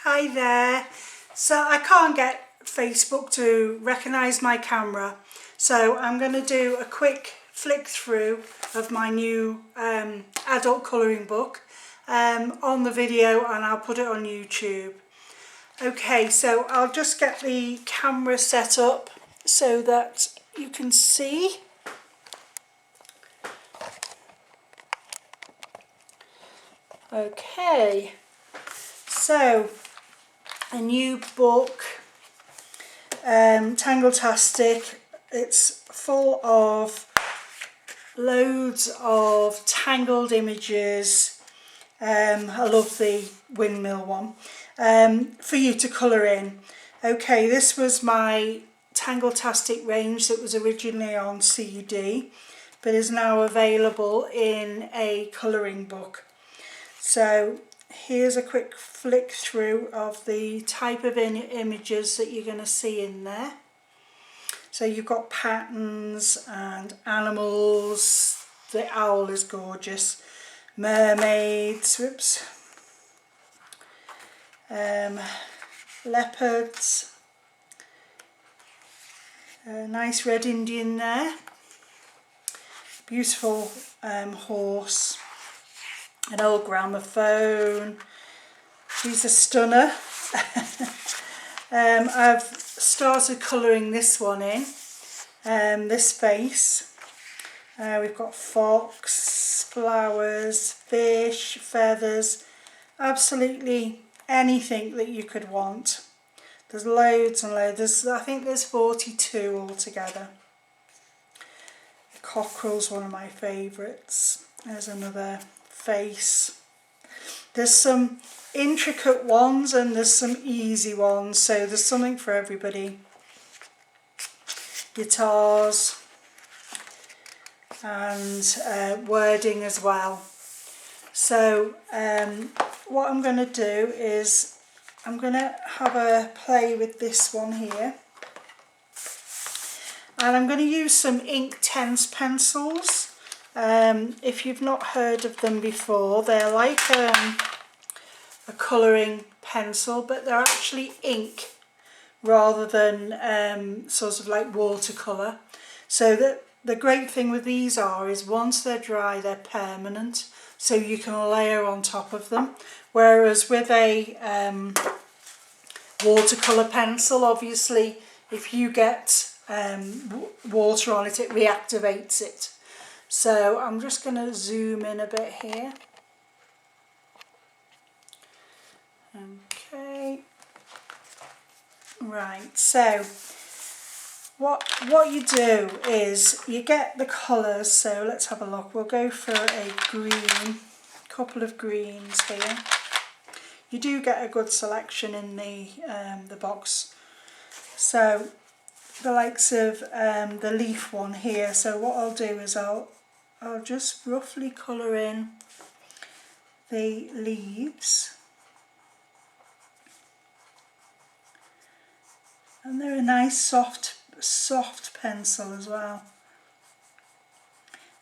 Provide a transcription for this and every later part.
Hi there. So I can't get Facebook to recognise my camera, so I'm going to do a quick flick through of my new adult colouring book on the video, and I'll put it on YouTube. Okay, so I'll just get the camera set up so that you can see. Okay, so a new book, Tangle-tastic. It's full of loads of tangled images. I love the windmill one, for you to colour in. Okay, this was my Tangle-tastic range that was originally on CD, but is now available in a colouring book. So here's a quick flick through of the type of images that you're going to see in there. So you've got patterns and animals. The owl is gorgeous. Mermaids, whoops. Leopards. A nice red Indian there. Beautiful horse. An old gramophone. She's a stunner. I've started colouring this one in, this face. We've got fox, flowers, fish, feathers, absolutely anything that you could want. There's loads and loads. I think there's 42 altogether. The cockerel's one of my favourites. There's another face. There's some intricate ones and there's some easy ones, so there's something for everybody. Guitars and wording as well. So what I'm going to do is I'm going to have a play with this one here, and I'm going to use some Inktense pencils. If you've not heard of them before, they're like a colouring pencil, but they're actually ink rather than sort of like watercolour. So the great thing with these is once they're dry, they're permanent, so you can layer on top of them. Whereas with a watercolour pencil, obviously if you get water on it, it reactivates it. So I'm just going to zoom in a bit here. Okay, right, so what you do is you get the colours. So let's have a look. We'll go for a green, couple of greens here. You do get a good selection in the box. So the likes of the leaf one here. So what I'll do is I'll just roughly colour in the leaves. And they're a nice soft pencil as well.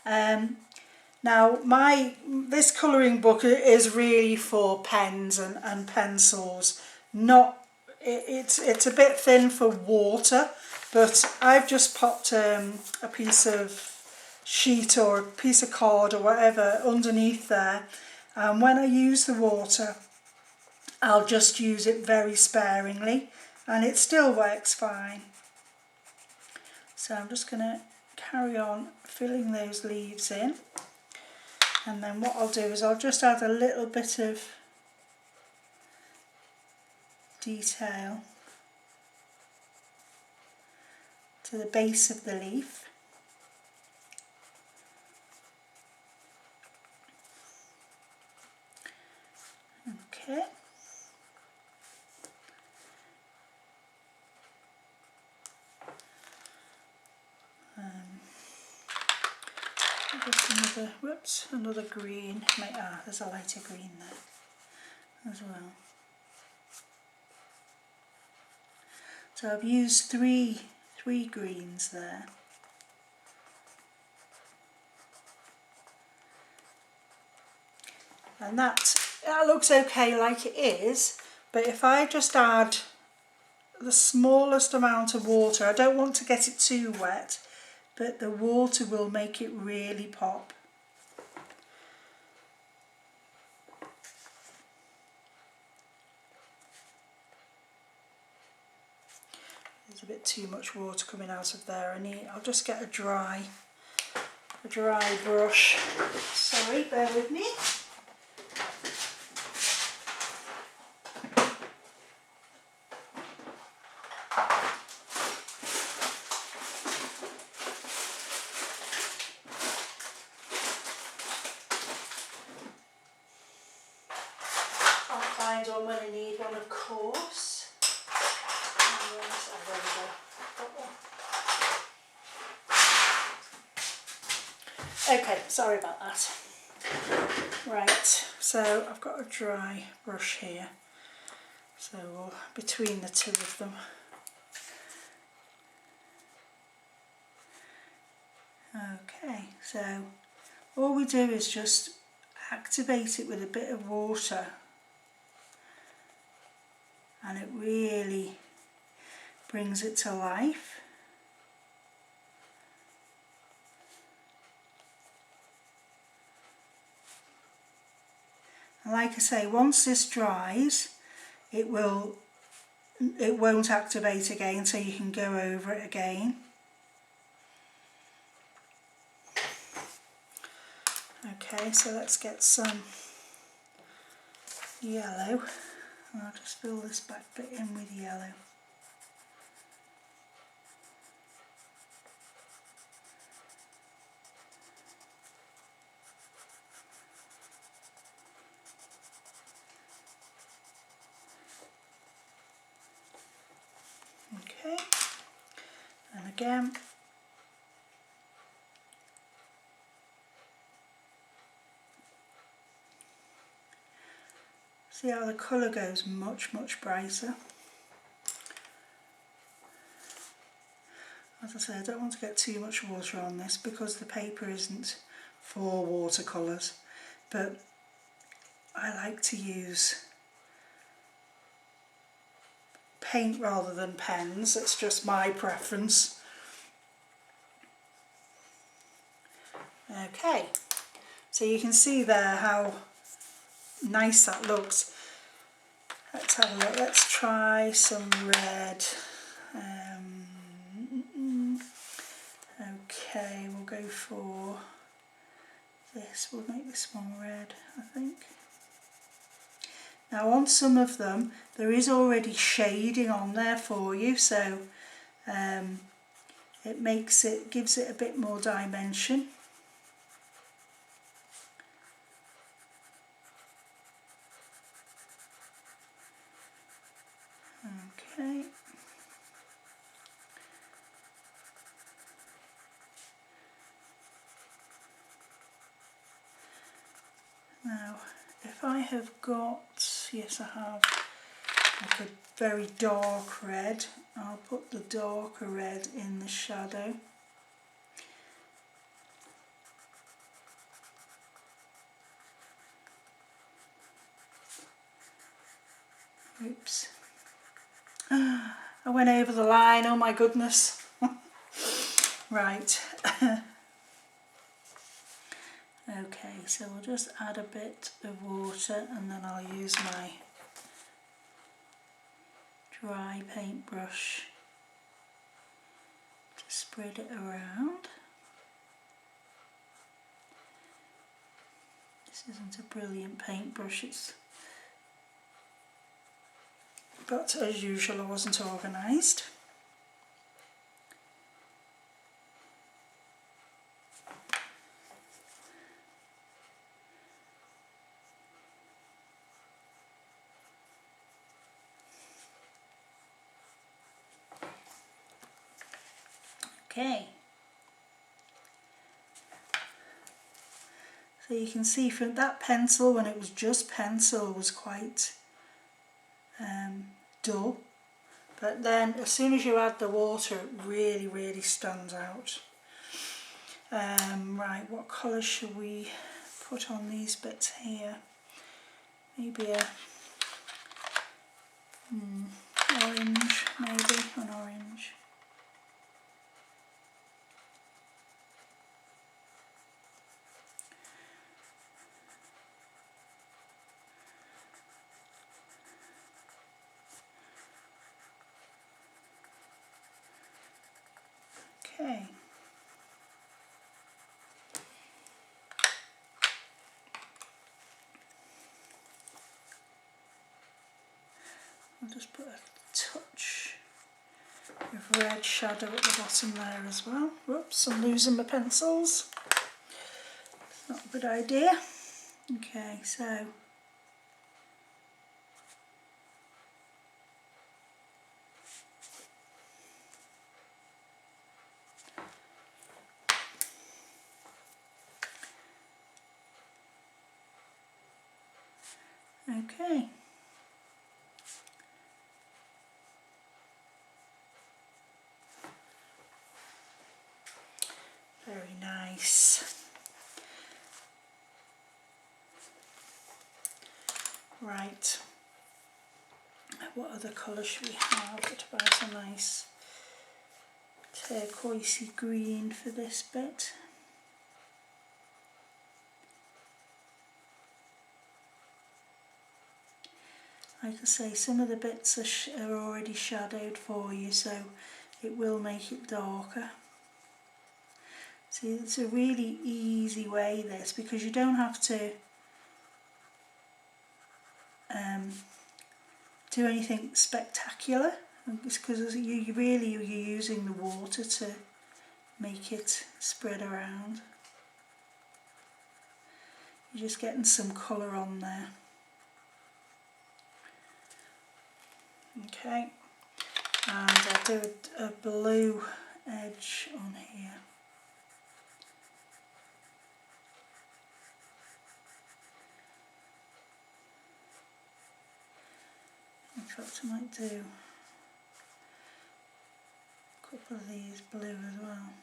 Now this colouring book is really for pens and pencils. It's a bit thin for water, but I've just popped a piece of sheet or a piece of card or whatever underneath there, and when I use the water I'll just use it very sparingly, and it still works fine. So I'm just going to carry on filling those leaves in, and then what I'll do is I'll just add a little bit of detail to the base of the leaf. Okay. Just another green. There's a lighter green there as well. So I've used three greens there. And that looks okay like it is, But if I just add the smallest amount of water, I don't want to get it too wet, but the water will make it really pop. There's a bit too much water coming out of there. I'll just get a dry brush. Sorry, bear with me. I'll find one when I need one, of course. There we go. Got one. Okay, sorry about that. Right, so I've got a dry brush here. So between the two of them. Okay, so all we do is just activate it with a bit of water, and it really brings it to life. And like I say, once this dries, it won't activate again, so you can go over it again. Okay, so let's get some yellow. I'll just fill this back bit in with yellow. Okay, and again. See how the colour goes much brighter. As I say, I don't want to get too much water on this because the paper isn't for watercolours, but I like to use paint rather than pens. It's just my preference. Okay, so you can see there how nice that looks. Let's have a look. Let's try some red. Okay, we'll go for this. We'll make this one red, I think. Now on some of them there is already shading on there for you, so it gives it a bit more dimension. Okay. Now, if I have got, yes I have, like a very dark red, I'll put the darker red in the shadow. Oops. I went over the line, oh my goodness. Right. Okay, so we'll just add a bit of water and then I'll use my dry paintbrush to spread it around. This isn't a brilliant paintbrush, but as usual I wasn't organised. Okay, so you can see from that pencil, when it was just pencil, was quite dull, but then as soon as you add the water it really stands out. Right, what colour should we put on these bits here? Maybe Okay. I'll just put a touch of red shadow at the bottom there as well. Whoops, I'm losing my pencils. It's not a good idea. Okay, so okay. Very nice. Right. What other colour should we have? What about a nice turquoisey green for this bit? Like I say, some of the bits are already shadowed for you, so it will make it darker. See, it's a really easy way, this, because you don't have to do anything spectacular. It's because you're using the water to make it spread around. You're just getting some colour on there. Okay, and I'll do a blue edge on here. In fact, I might do a couple of these blue as well.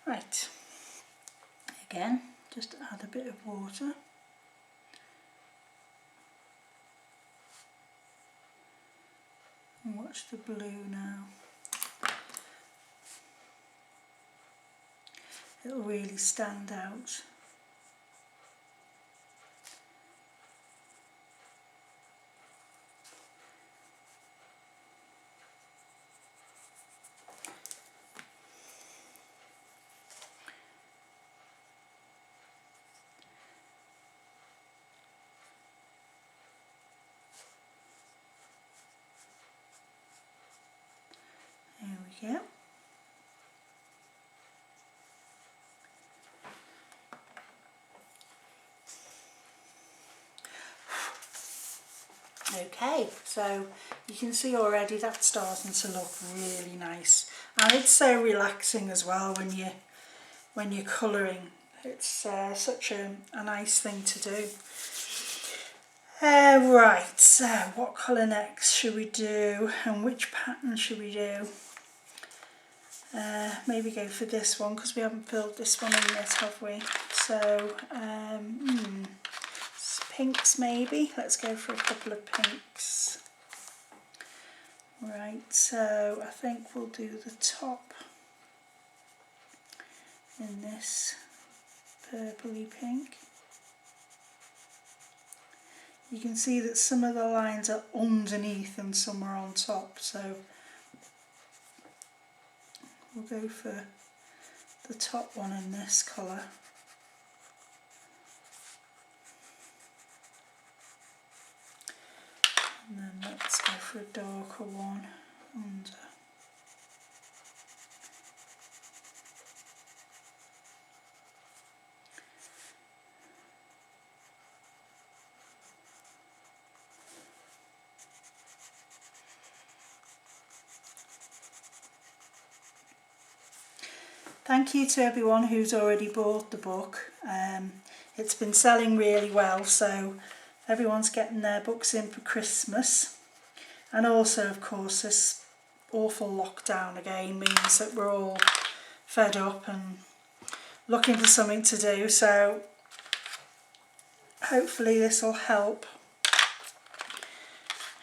Right, again, just add a bit of water. And watch the blue now. It'll really stand out. There we go. Okay, so you can see already that's starting to look really nice, and it's so relaxing as well when you're colouring. It's such a nice thing to do. Right, so what colour next should we do, and which pattern should we do? Maybe go for this one, because we haven't filled this one in yet, have we? So, pinks maybe. Let's go for a couple of pinks. Right, so I think we'll do the top in this purpley pink. You can see that some of the lines are underneath and some are on top, so we'll go for the top one in this colour. And then let's go for a darker one under. Thank you to everyone who's already bought the book. It's been selling really well, so everyone's getting their books in for Christmas. And also, of course, this awful lockdown again means that we're all fed up and looking for something to do, so hopefully this will help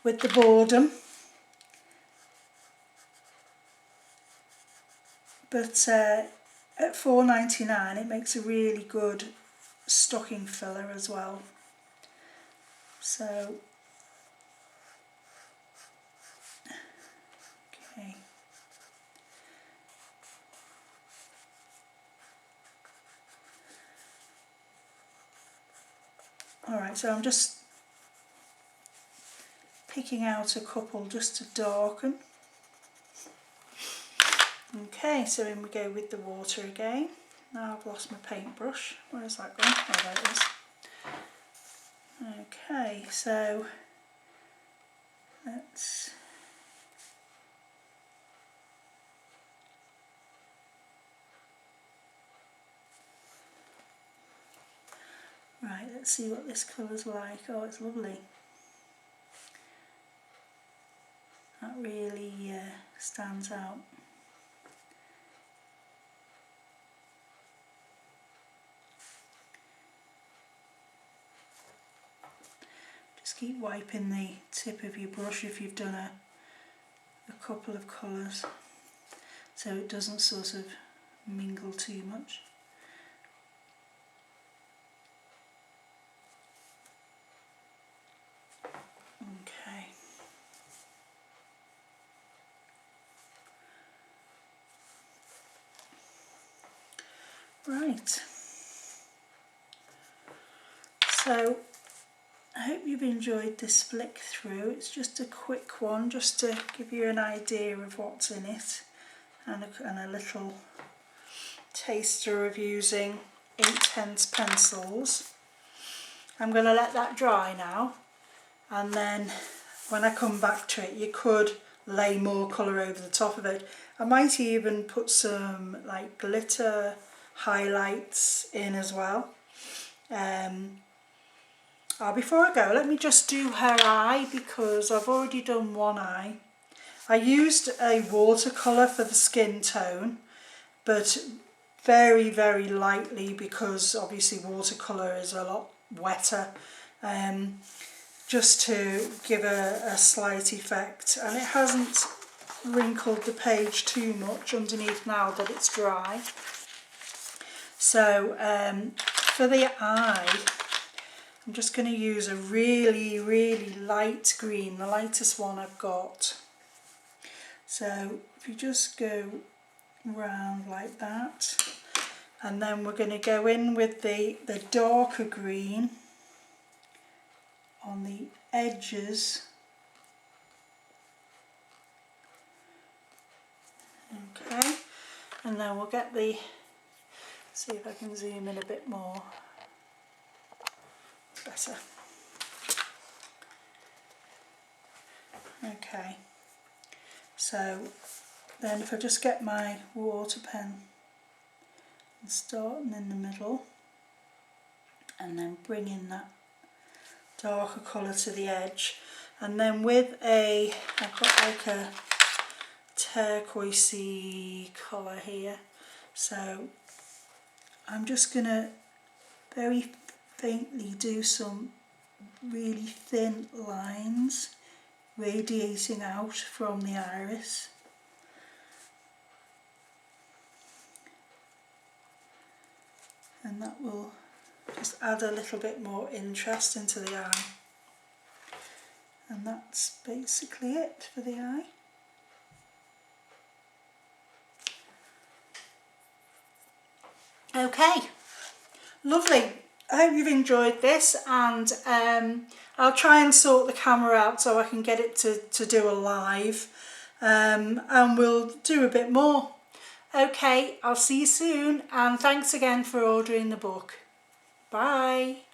with the boredom. But at £4.99 it makes a really good stocking filler as well. So, okay. Alright, so I'm just picking out a couple just to darken. Okay, so in we go with the water again. Now I've lost my paintbrush. Where's that gone? Oh, there it is. Okay, so let's let's see what this colour's like. Oh, it's lovely. That really stands out. Just keep wiping the tip of your brush if you've done a couple of colours, so it doesn't sort of mingle too much. Okay. Right. So I hope you've enjoyed this flick through. It's just a quick one just to give you an idea of what's in it, and a little taster of using 8/10 pencils. I'm going to let that dry now, and then when I come back to it you could lay more colour over the top of it. I might even put some like glitter highlights in as well. Before I go, let me just do her eye, because I've already done one eye. I used a watercolour for the skin tone, but very, very lightly, because obviously watercolour is a lot wetter, just to give a slight effect, and it hasn't wrinkled the page too much underneath now that it's dry. So for the eye, I'm just going to use a really, really light green, the lightest one I've got. So if you just go round like that, and then we're going to go in with the darker green on the edges. Okay, and then we'll get see if I can zoom in a bit more. Better. Okay, so then if I just get my water pen and starting in the middle, and then bring in that darker colour to the edge, and then with I've got like a turquoisey colour here, so I'm just going to very faintly do some really thin lines radiating out from the iris. And that will just add a little bit more interest into the eye. And that's basically it for the eye. Okay, lovely. I hope you've enjoyed this, and I'll try and sort the camera out so I can get it to do a live, and we'll do a bit more. Okay, I'll see you soon, and thanks again for ordering the book. Bye.